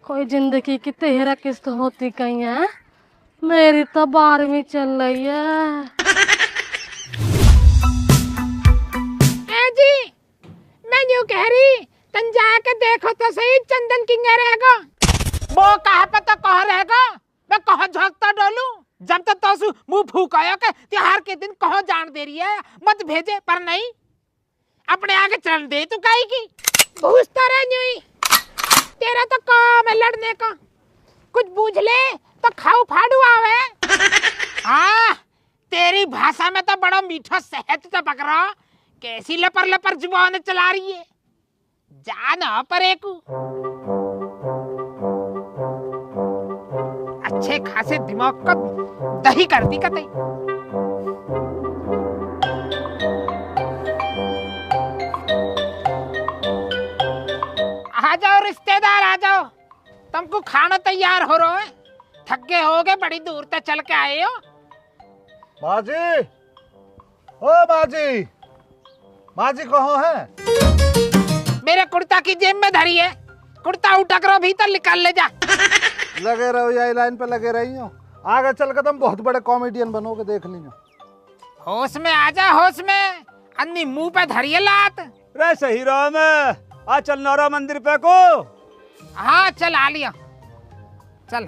कोई जिंदगी की 13 किस्त होती कहीं है, मेरी तो 12वीं चल रही है। जी मैं यूं कह रही, तन जाके देखो तो सही चंदन किंगे रहेगा, वो कहाँ पे तो कहाँ रहेगा, मैं कहाँ झांकता डोलूं, जब तक तो मुंह फूकाया के त्योहार के दिन कहाँ जान दे रही है, मत भेजे, पर नहीं अपने आगे चल दे तू काई की, पूछता रह न्यूई, तेरा तो काम है लड़ने का, कुछ बूझ ले तो खाऊ फाड़ू आवे। हाँ तेरी भाषा में तो बड़ा मीठा शहद टपक रहा, कैसी लपर लपर जुबान चला रही है, जाना परे को अच्छे खासे दिमाग का दही कर दी कतई। आ जाओ रिश्तेदार आ जाओ, तुमको खाना तैयार हो रहा है, थके हो गए, बड़ी दूर तक चल के आए हो। माँ जी, ओ माँ जी कहाँ है? मेरे कुर्ता की जेब में धरी है, कुर्ता उठा कर भीतर निकाल ले जा। लगे रहो यही लाइन पे लगे रही हो, आगे चल कर तुम बहुत बड़े कॉमेडियन बनोगे, देख लीजिए। होश में आजा, होश में, अन्नी मुंह पे धरिए लात। रे सही रहा मैं, आज चल नौरा मंदिर पे को। हाँ चल आ लिया, चल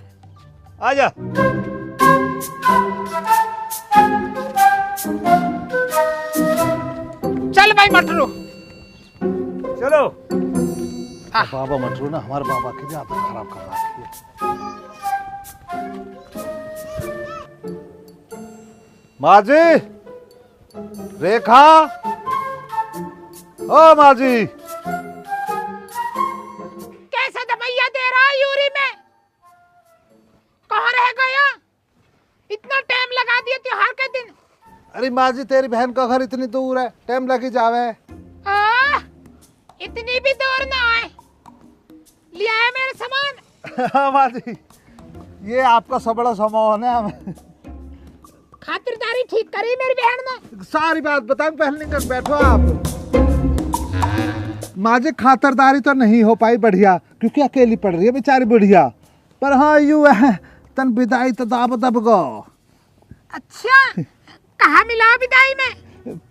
आजा। चल भाई मटरू। चलो। बाबा मटरू ना हमारे बाबा की आदत खराब कर रखी है। माँ जी, रेखा, ओ माँ जी, कैसा दमैया दे रहा है यूरी में? कहाँ रह गया? इतना टाइम लगा दिया त्योहार के दिन। अरे माँ जी तेरी बहन का घर इतनी दूर है, टाइम लगी जावे। इतनी भी दूर ना आए। लिया है मेरे सामान। हाँ माँ जी, ये आपका सब बड़ा सामान है। हमें खातिरदारी ठीक करी मेरी बहन ने। सारी बात बताऊं, पहले निकल बैठो आप। माँ जी खातिरदारी तो नहीं हो पाई बढ़िया, क्योंकि अकेली पड़ रही है बेचारी बुढ़िया। पर हाँ यू है, तन विदाई तो दाब दब गो। अच्छा, कहाँ मिला विदाई में?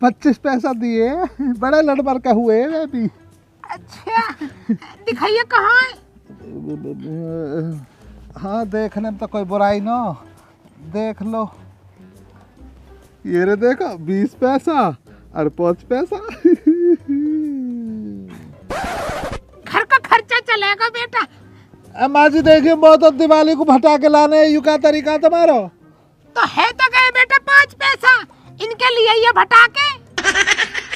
25 पैसा दिए, बड़े लड़बर का हुए वे भी। अच्छा, दिखाइए कहाँ है? हाँ देखने में तो कोई बुराई ना, देख लो। ये रे देखो 20 पैसा और 5 पैसा। घर का खर्चा चलेगा बेटा। माँ जी देखिए, बहुत दिवाली को भटा के लाने यू का तरीका तुम्हारा। तो है तो गए बेटा 5 पैसा, इनके लिए ये भटा के।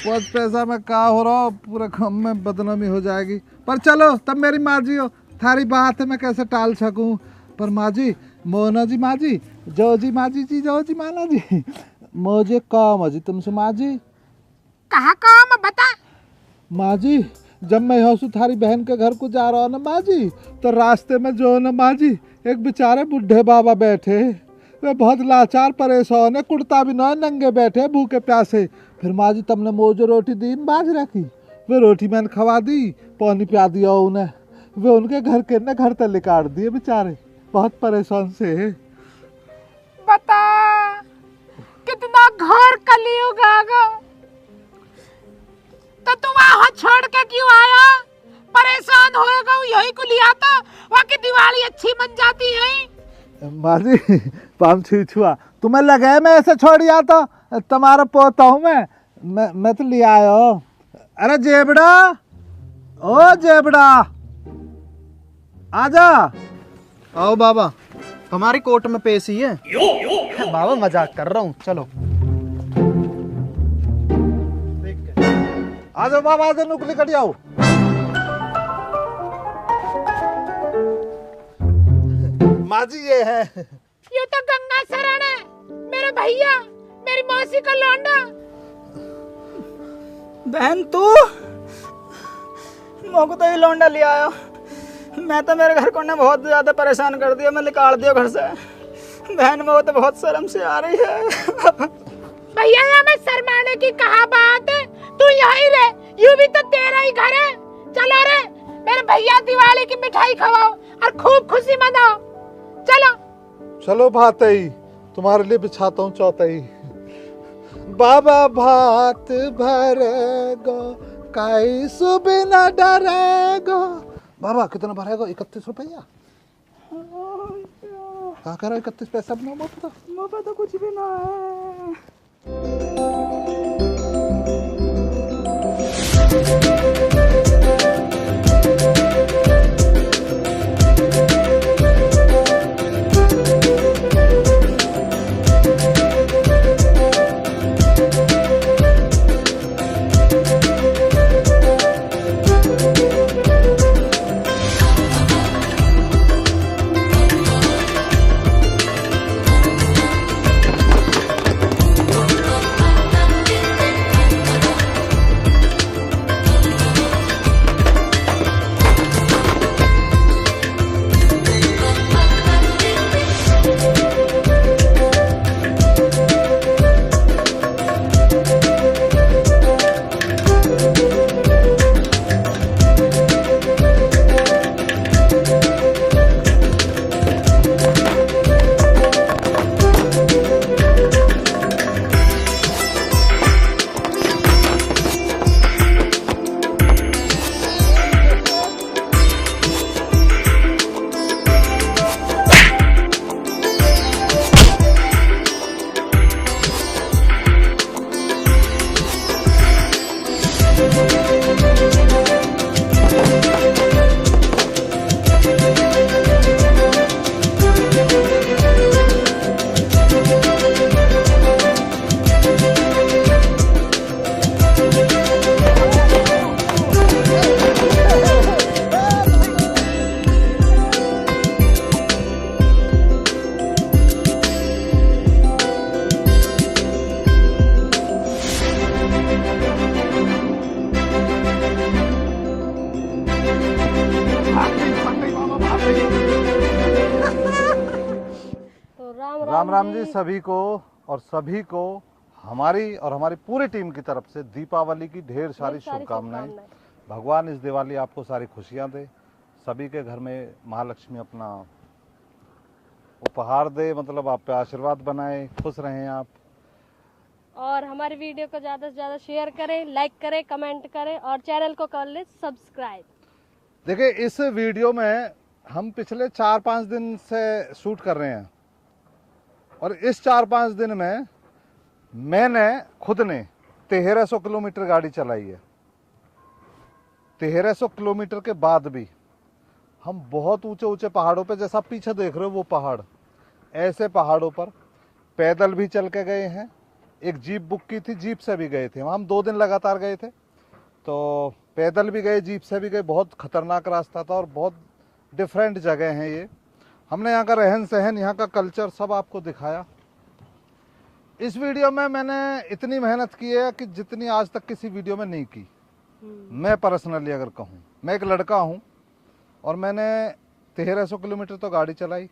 5 पैसा में का हो रहा, पूरे खम में बदनामी हो जाएगी। पर चलो, तब मेरी माँ जी हो, थारी बात है मैं कैसे टाल सकूं। पर माँ जी, मोना जी माँ जी, जो जी माँ जी, जो जी माना जी, मुझे काम है जी तुमसे माँ जी। कहाँ काम बता। माँ जी, जब मैं यहाँ से थारी बहन के घर को जा रहा हूँ ना माँ जी, तो रास्ते में जो है ना माँ जी, एक बेचारे बुढ़े बाबा बैठे, वे बहुत लाचार परेशान है, कुर्ता भी ना नंगे बैठे भूखे प्यासे। फिर माँ जी तुमने मुझे रोटी दी बाज रखी, वे रोटी मैंने खवा दी, पानी पिया दिया उन्हें। वे उनके घर के ना घर तले काट दिए बेचारे, बहुत परेशान से है। बता कितना घोर कलयुग आ गया। तो तुम वहाँ छोड़ के क्यों आया? परेशान होएगा यही को लिया था, वहाँ की दिवाली अच्छी बन जाती है। माँ जी पाम छुआ, तुम्हें लगे मैं ऐसे छोड़ दिया तो तुम्हारा पोता हूँ मैं तो ले आया। अरे जेबड़ा, ओ जेबड़ा, आजा। आओ बाबा, हमारी कोर्ट में पेशी है। बाबा मजाक कर रहा हूँ, चलो। आजा बाबा, आजा नुकली कट आओ। माँ जी ये है। ये तो गंगा शरण है, मेरे भैया, मेरी मौसी का लौंडा। बहन तू मोको तो ही लौंडा ले आया। मैं तो मेरे घर को ने बहुत ज्यादा परेशान कर दिया, मैं निकाल दिया घर से। बहन वो तो बहुत शर्म से आ रही है। भैया यहाँ में शर्माने की कहा बात है, तू यहीं रहे, यूं भी तो तेरा ही घर है। चलो रे मेरे भैया, दिवाली की मिठाई खवाओ और खूब खुशी मनाओ। चलो चलो भातई, तुम्हारे लिए बिछाता हूँ चौथाई। बाबा भात भरेगो, काई सुबह न डरेगो। बाबा कितना भरेगो? 31 रुपया। क्या कह रहा है? 31 पैसा बनाओ बाबा। मोको तो कुछ भी ना है। राम राम जी सभी को, और सभी को हमारी और हमारी पूरी टीम की तरफ से दीपावली की ढेर सारी शुभकामनाएं। भगवान इस दिवाली आपको सारी खुशियां दे, सभी के घर में महालक्ष्मी अपना उपहार दे, मतलब आप पे आशीर्वाद बनाए, खुश रहें आप। और हमारी वीडियो को ज़्यादा से ज़्यादा शेयर करें, लाइक करें, कमेंट करें और चैनल को कर लें सब्सक्राइब। देखिए इस वीडियो में हम पिछले 4-5 दिन से शूट कर रहे हैं, और इस 4-5 दिन में मैंने खुद ने 1300 किलोमीटर गाड़ी चलाई है। 1300 किलोमीटर के बाद भी हम बहुत ऊंचे ऊंचे पहाड़ों पे, जैसा आप पीछे देख रहे हो वो पहाड़, ऐसे पहाड़ों पर पैदल भी चल के गए हैं। एक जीप बुक की थी, जीप से भी गए थे। हम 2 दिन लगातार गए थे, तो पैदल भी गए, जीप से भी गए। बहुत खतरनाक रास्ता था और बहुत डिफरेंट जगह हैं ये। हमने यहाँ का रहन सहन, यहाँ का कल्चर सब आपको दिखाया। इस वीडियो में मैंने इतनी मेहनत की है कि जितनी आज तक किसी वीडियो में नहीं की। मैं पर्सनली अगर कहूँ, मैं एक लड़का हूँ और मैंने 1300 किलोमीटर तो गाड़ी चलाई,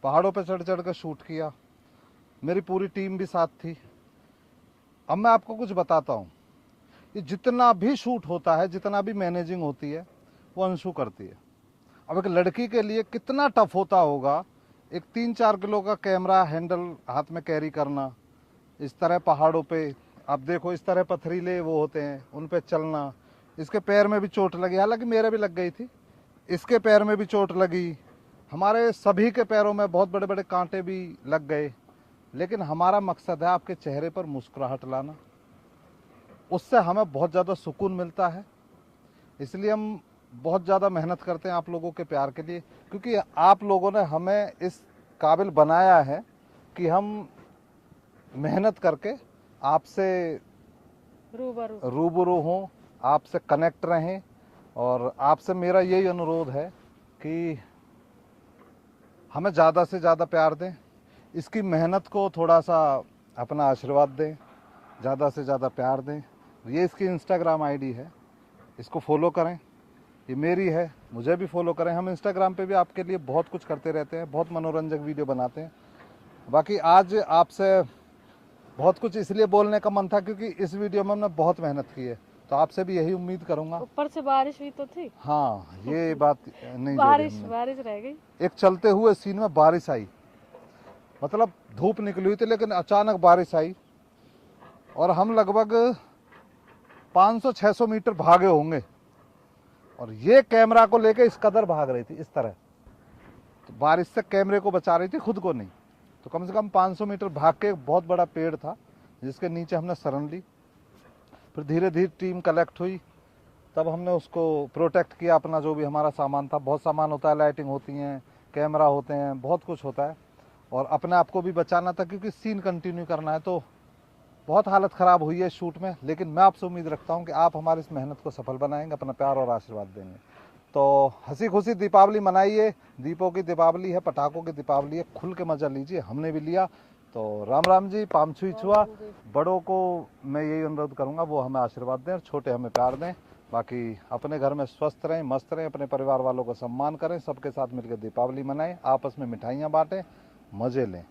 पहाड़ों पे चढ़ चढ़ कर शूट किया, मेरी पूरी टीम भी साथ थी। अब मैं आपको कुछ बताता हूँ, ये जितना भी शूट होता है, जितना भी मैनेजिंग होती है, वो अंशु करती है। अब एक लड़की के लिए कितना टफ होता होगा, एक 3-4 किलो का कैमरा हैंडल हाथ में कैरी करना, इस तरह पहाड़ों पे, आप देखो इस तरह पथरीले वो होते हैं, उन पे चलना। इसके पैर में भी चोट लगी, हालांकि मेरे भी लग गई थी, इसके पैर में भी चोट लगी, हमारे सभी के पैरों में बहुत बड़े बड़े कांटे भी लग गए। लेकिन हमारा मकसद है आपके चेहरे पर मुस्कुराहट लाना, उससे हमें बहुत ज़्यादा सुकून मिलता है। इसलिए हम बहुत ज़्यादा मेहनत करते हैं आप लोगों के प्यार के लिए, क्योंकि आप लोगों ने हमें इस काबिल बनाया है कि हम मेहनत करके आपसे रूबरू हों, आपसे कनेक्ट रहें। और आपसे मेरा यही अनुरोध है कि हमें ज़्यादा से ज़्यादा प्यार दें, इसकी मेहनत को थोड़ा सा अपना आशीर्वाद दें, ज़्यादा से ज़्यादा प्यार दें। ये इसकी इंस्टाग्राम आईडी है, इसको फॉलो करें, ये मेरी है, मुझे भी फॉलो करें। हम इंस्टाग्राम पे भी आपके लिए बहुत कुछ करते रहते हैं, बहुत मनोरंजक वीडियो बनाते हैं। बाकी आज आपसे बहुत कुछ इसलिए बोलने का मन था क्योंकि इस वीडियो में हमने बहुत मेहनत की है, तो आपसे भी यही उम्मीद करूंगा। ऊपर से बारिश भी तो थी। हाँ, ये बात नहीं, बारिश रह गई। एक चलते हुए सीन में बारिश आई, मतलब धूप निकली हुई थी लेकिन अचानक बारिश आई, और हम लगभग 500-600 मीटर भागे होंगे, और ये कैमरा को लेके इस कदर भाग रही थी इस तरह, तो बारिश से कैमरे को बचा रही थी, खुद को नहीं। तो कम से कम 500 मीटर भाग के एक बहुत बड़ा पेड़ था जिसके नीचे हमने शरण ली। फिर धीरे धीरे टीम कलेक्ट हुई, तब हमने उसको प्रोटेक्ट किया, अपना जो भी हमारा सामान था। बहुत सामान होता है, लाइटिंग होती हैं, कैमरा होते हैं, बहुत कुछ होता है, और अपने आप को भी बचाना था क्योंकि सीन कंटिन्यू करना है। तो बहुत हालत ख़राब हुई है शूट में, लेकिन मैं आपसे उम्मीद रखता हूँ कि आप हमारी इस मेहनत को सफल बनाएंगे, अपना प्यार और आशीर्वाद देंगे। तो हंसी खुशी दीपावली मनाइए, दीपों की दीपावली है, पटाखों की दीपावली है, खुल के मजा लीजिए, हमने भी लिया। तो राम राम जी, पाम छुई छुआ। बड़ों को मैं यही अनुरोध करूंगा, वो हमें आशीर्वाद दें और छोटे हमें प्यार दें। बाकी अपने घर में स्वस्थ रहें, मस्त रहें, अपने परिवार वालों को सम्मान करें, सबके साथ मिलकर दीपावली मनाएं, आपस में मिठाइयाँ बांटें, मजे लें।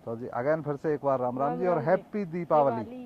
तो जी अगेन फिर से एक बार राम राम जी और हैप्पी दीपावली।